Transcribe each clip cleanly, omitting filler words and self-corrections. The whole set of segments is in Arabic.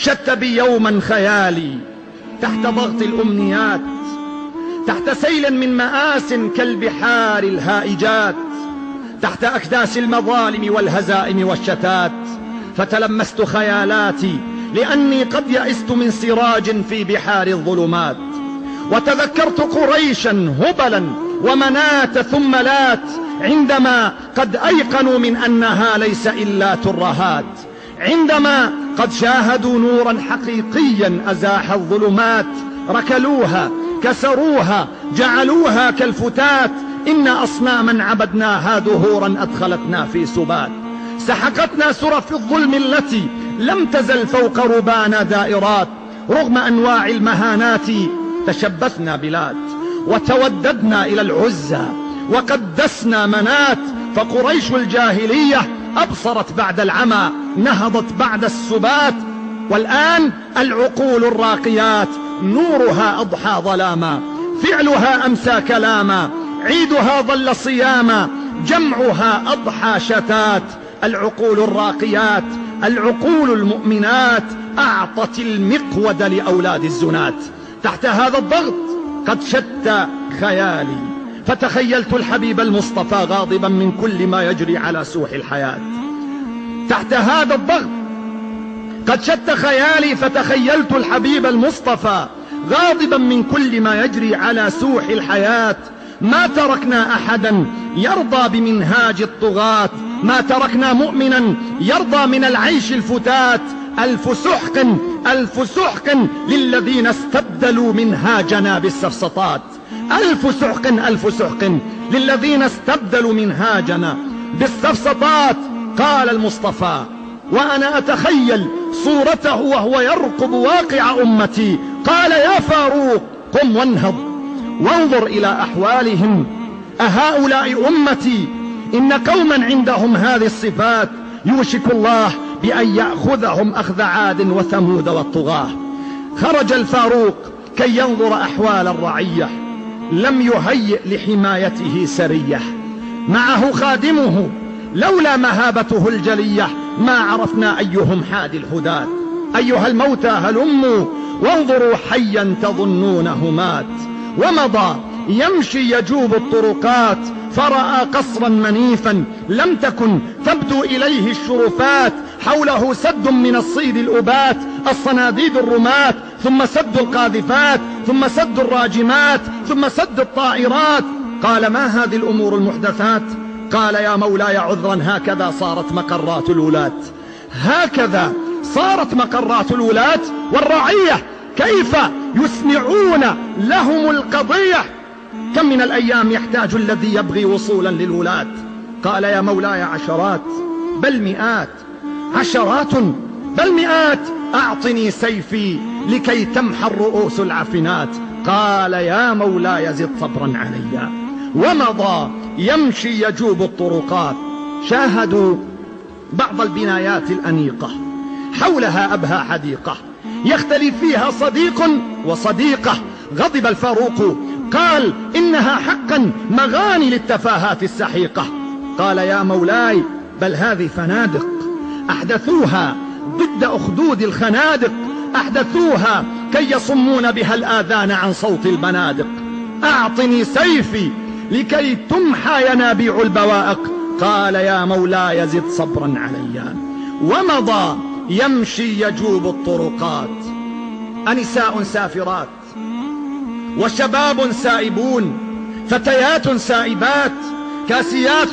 شت بي يوما خيالي تحت ضغط الأمنيات، تحت سيل من مآس كالبحار الهائجات، تحت أكداس المظالم والهزائم والشتات. فتلمست خيالاتي لأني قد يئست من سراج في بحار الظلمات، وتذكرت قريشا هبلا ومناة ثم لات، عندما قد أيقنوا من أنها ليس إلا ترهات، عندما قد شاهدوا نورا حقيقيا أزاح الظلمات. ركلوها، كسروها، جعلوها كالفتات، إن أصناما عبدناها دهورا أدخلتنا في سبات. سحقتنا سرف الظلم التي لم تزل فوق ربانا دائرات، رغم أنواع المهانات تشبثنا بلاد، وتوددنا إلى العزى وقدسنا منات. فقريش الجاهلية أبصرت بعد العمى، نهضت بعد السبات، والآن العقول الراقيات نورها أضحى ظلاما، فعلها أمسى كلاما، عيدها ظل صياما، جمعها أضحى شتات. العقول الراقيات، العقول المؤمنات أعطت المقود لأولاد الزنات. تحت هذا الضغط قد شت خيالي، فتخيلت الحبيب المصطفى غاضبا من كل ما يجري على سوح الحياة. تحت هذا الضغط قد شت خيالي، فتخيلت الحبيب المصطفى غاضبا من كل ما يجري على سوح الحياة. ما تركنا أحدا يرضى بمنهاج الطغاة، ما تركنا مؤمنا يرضى من العيش الفتات. ألف سحق ألف سحق للذين استبدلوا منهاجنا بالسفسطات، ألف سحق ألف سحق للذين استبدلوا منهاجنا بالسفسطات. قال المصطفى وأنا أتخيل صورته وهو يرقب واقع أمتي، قال يا فاروق قم وانهض وانظر إلى أحوالهم، أهؤلاء أمتي؟ إن قوما عندهم هذه الصفات يوشك الله بأن يأخذهم أخذ عاد وثمود والطغاة. خرج الفاروق كي ينظر أحوال الرعية، لم يهيئ لحمايته سرية، معه خادمه، لولا مهابته الجلية ما عرفنا أيهم حاد الهداة. أيها الموتى هلموا وانظروا حيا تظنونه مات. ومضى يمشي يجوب الطرقات، فرأى قصرا منيفا لم تكن تبدو إليه الشرفات، حوله سد من الصيد الأبات، الصناديد الرمات، ثم سد القاذفات، ثم سد الراجمات، ثم سد الطائرات. قال ما هذه الأمور المحدثات؟ قال يا مولاي عذرا، هكذا صارت مقرات الولاة، هكذا صارت مقرات الولاة. والرعية كيف يسمعون لهم القضية؟ كم من الأيام يحتاج الذي يبغي وصولا للولاة؟ قال يا مولاي عشرات بل مئات، عشرات بل مئات، أعطني سيفي لكي تمحى الرؤوس العفنات. قال يا مولاي زد صبرا علي. ومضى يمشي يجوب الطرقات، شاهدوا بعض البنايات الأنيقة، حولها أبهى حديقة يختلف فيها صديق وصديقة. غضب الفاروق قال إنها حقا مغاني للتفاهات السحيقة. قال يا مولاي بل هذه فنادق أحدثوها ضد أخدود الخنادق، أحدثوها كي يصمون بها الآذان عن صوت البنادق. أعطني سيفي لكي تمحى ينابيع البوائق. قال يا مولاي زد صبرا علي. ومضى يمشي يجوب الطرقات، أنساء سافرات وشباب سائبون، فتيات سائبات، كاسيات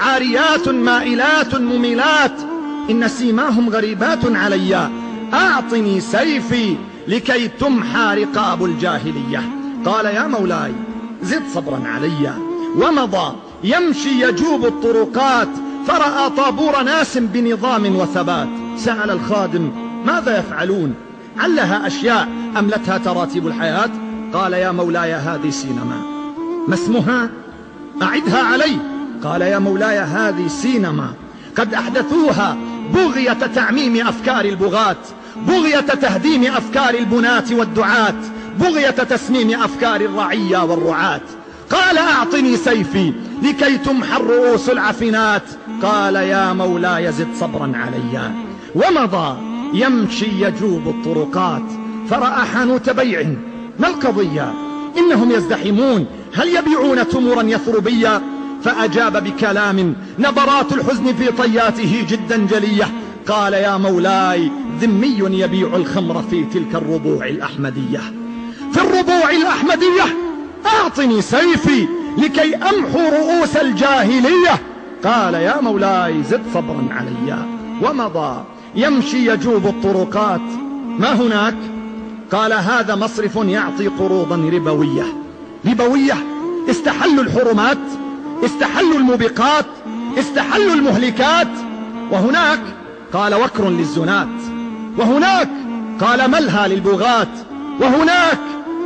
عاريات مائلات مميلات، إن سيماهم غريبات علي. أعطني سيفي لكي تمحى رقاب الجاهلية. قال يا مولاي زد صبرا علي. ومضى يمشي يجوب الطرقات، فرأى طابور ناس بنظام وثبات. سأل الخادم ماذا يفعلون؟ علها أشياء أملتها تراتيب الحياة. قال يا مولاي هذه سينما. ما اسمها؟ أعدها علي. قال يا مولاي هذه سينما قد أحدثوها بغية تعميم أفكار البغاة، بغية تهديم أفكار البناة والدعاة، بغية تسميم أفكار الرعية والرعاة. قال أعطني سيفي لكي تمحى الرؤوس العفنات. قال يا مولاي زد صبرا علي. ومضى يمشي يجوب الطرقات فرأى حانوت بيع. ما القضية؟ إنهم يزدحمون، هل يبيعون تمرا يثربيا؟ فأجاب بكلام نبرات الحزن في طياته جدا جلية. قال يا مولاي ذمي يبيع الخمر في تلك الربوع الأحمدية. في الربوع الأحمدية أعطني سيفي لكي أمحو رؤوس الجاهلية. قال يا مولاي زد صبرا علي. ومضى يمشي يجوب الطرقات. ما هناك؟ قال هذا مصرف يعطي قروضا ربوية. استحلوا الحرمات، استحلوا الموبقات، استحلوا المهلكات. وهناك قال وكر للزنات، وهناك قال ملهى للبغاة، وهناك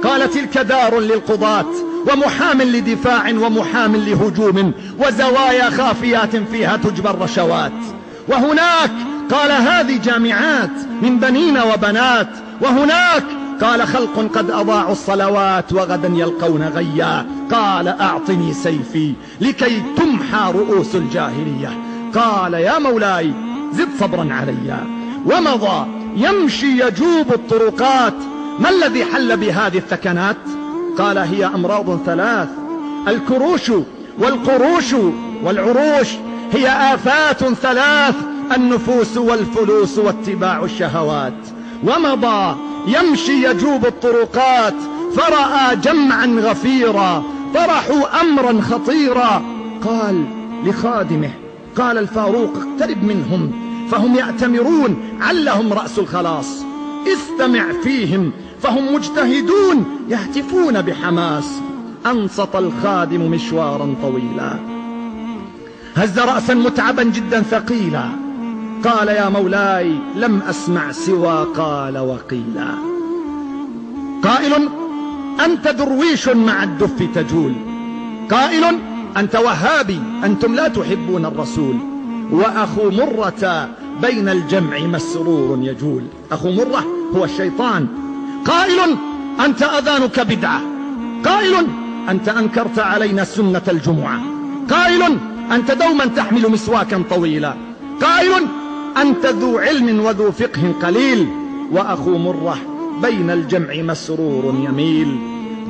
قال تلك دار للقضاة، ومحام لدفاع ومحام لهجوم، وزوايا خافيات فيها تجبى الرشوات. وهناك قال هذه جامعات من بنين وبنات. وهناك قال خلق قد أضاعوا الصلوات وغدا يلقون غيا. قال أعطني سيفي لكي تمحى رؤوس الجاهلية. قال يا مولاي زد صبرا علي. ومضى يمشي يجوب الطرقات. ما الذي حل بهذه الثكنات؟ قال هي أمراض ثلاث: الكروش والقروش والعروش. هي آفات ثلاث: النفوس والفلوس واتباع الشهوات. ومضى يمشي يجوب الطرقات فرأى جمعا غفيرا طرحوا أمرا خطيرا. قال لخادمه قال الفاروق اقترب منهم فهم يأتمرون علهم رأس الخلاص. استمع فيهم فهم مجتهدون يهتفون بحماس. أنصت الخادم مشوارا طويلا، هز رأسا متعبا جدا ثقيلا. قال يا مولاي لم أسمع سوى قال وقيلا. قائل أنت درويش مع الدف تجول. قائل أنت وهابي أنتم لا تحبون الرسول. وأخو مرة بين الجمع مسرور يجول. أخو مرة هو الشيطان. قائل أنت أذانك بدعة. قائل أنت أنكرت علينا سنة الجمعة. قائل أنت دوما تحمل مسواكا طويلا. قائل أنت ذو علم وذو فقه قليل. وأخو مرة بين الجمع مسرور يميل.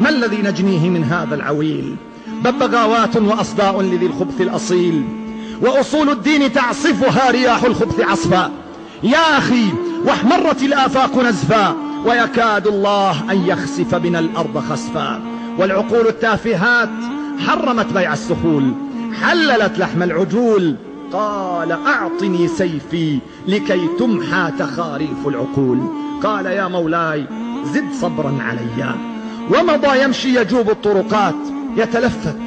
ما الذي نجنيه من هذا العويل؟ ببغاوات وأصداء لذي الخبث الأصيل، وأصول الدين تعصفها رياح الخبث عصفا. يا أخي واحمرت الآفاق نزفا، ويكاد الله أن يخسف بنا الأرض خسفا. والعقول التافهات حرمت بيع السخول، حللت لحم العجول. قال أعطني سيفي لكي تمحى تخاريف العقول. قال يا مولاي زد صبرا علي. ومضى يمشي يجوب الطرقات يتلفت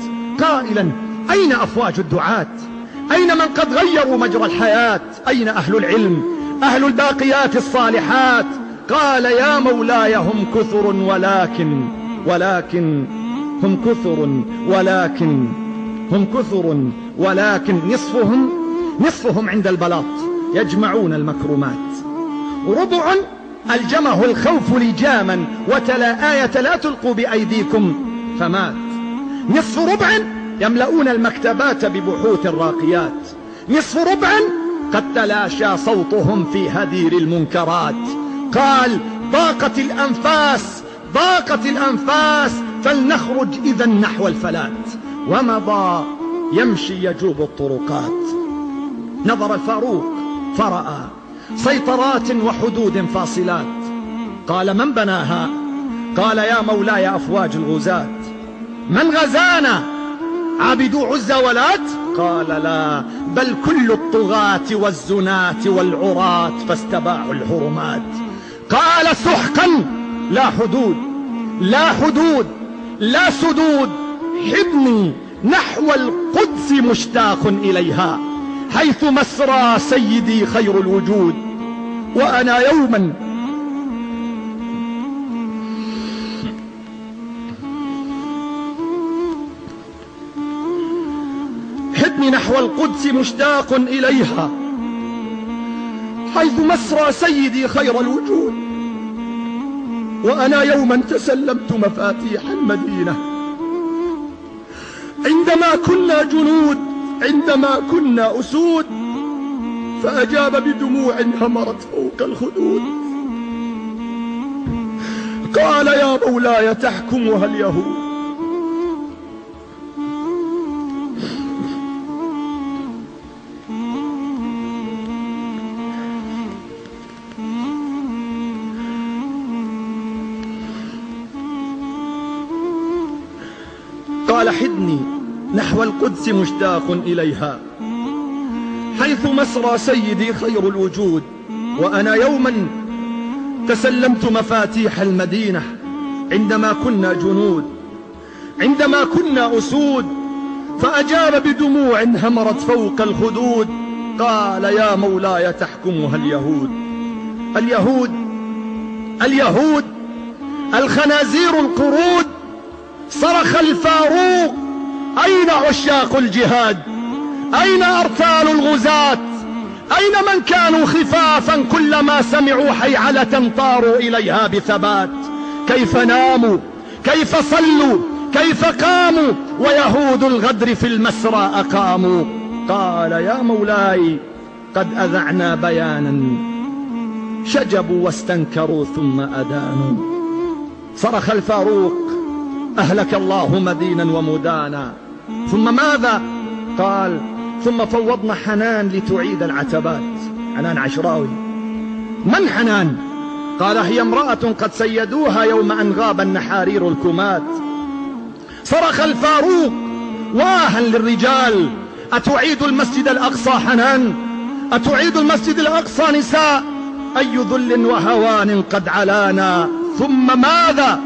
قائلا أين أفواج الدعاة؟ أين من قد غيروا مجرى الحياة؟ أين أهل العلم، أهل الباقيات الصالحات؟ قال يا مولاي هم كثر ولكن هم كثر ولكن نصفهم عند البلاط يجمعون المكرمات. ربع ألجمه الخوف لجاما وتلا آية لا تلقوا بأيديكم فمات. نصف ربع يملؤون المكتبات ببحوث الراقيات. نصف ربع قد تلاشى صوتهم في هدير المنكرات. قال ضاقت الأنفاس فلنخرج إذا نحو الفلات. ومضى يمشي يجوب الطرقات. نظر الفاروق فرأى سيطرات وحدود فاصلات. قال من بناها؟ قال يا مولاي أفواج الغزاة. من غزانا؟ عبدوا عزى ولات؟ قال لا، بل كل الطغاة والزناة والعراة فاستباعوا الحرمات. قال سحقا لا حدود لا سدود. حبني نحو القدس مشتاق إليها حيث مسرى سيدي خير الوجود. وأنا يوما حبني نحو القدس مشتاق إليها حيث مسرى سيدي خير الوجود. وأنا يوما تسلمت مفاتيح المدينة عندما كنا جنود، عندما كنا أسود، فأجاب بدموع همرت فوق الخدود، قال يا مولاي تحكمها اليهود. قال حدني نحو القدس مشتاق إليها، حيث مسرى سيدي خير الوجود. وأنا يوما تسلمت مفاتيح المدينة عندما كنا جنود، عندما كنا أسود، فأجاب بدموع همرت فوق الخدود، قال يا مولاي تحكمها اليهود. اليهود اليهود الخنازير القرود. صرخ الفاروق أين عشاق الجهاد؟ أين أرتال الغزاة؟ أين من كانوا خفافا كلما سمعوا حيعلة طاروا إليها بثبات؟ كيف ناموا؟ كيف صلوا؟ كيف قاموا ويهود الغدر في المسرى أقاموا؟ قال يا مولاي قد أذعنا بيانا، شجبوا واستنكروا ثم أدانوا. صرخ الفاروق أهلك الله مدينا ومدانا. ثم ماذا؟ قال ثم فوضنا حنان لتعيد العتبات. حنان عشراوي. من حنان؟ قال هي امرأة قد سيدوها يوم أن غاب النحارير الكمات. صرخ الفاروق واها للرجال أتعيد المسجد الأقصى حنان؟ أتعيد المسجد الأقصى نساء؟ أي ذل وهوان قد علانا. ثم ماذا؟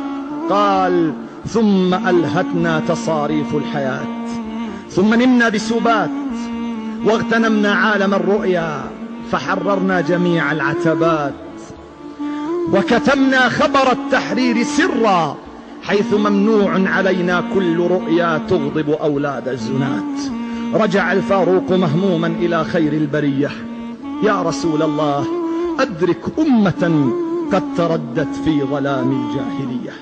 قال ثم ألهتنا تصاريف الحياة، ثم نمنا بسبات واغتنمنا عالم الرؤيا، فحررنا جميع العتبات وكتمنا خبر التحرير سرا، حيث ممنوع علينا كل رؤيا تغضب أولاد الزنات. رجع الفاروق مهموما إلى خير البرية. يا رسول الله أدرك أمة قد تردت في ظلام الجاهلية.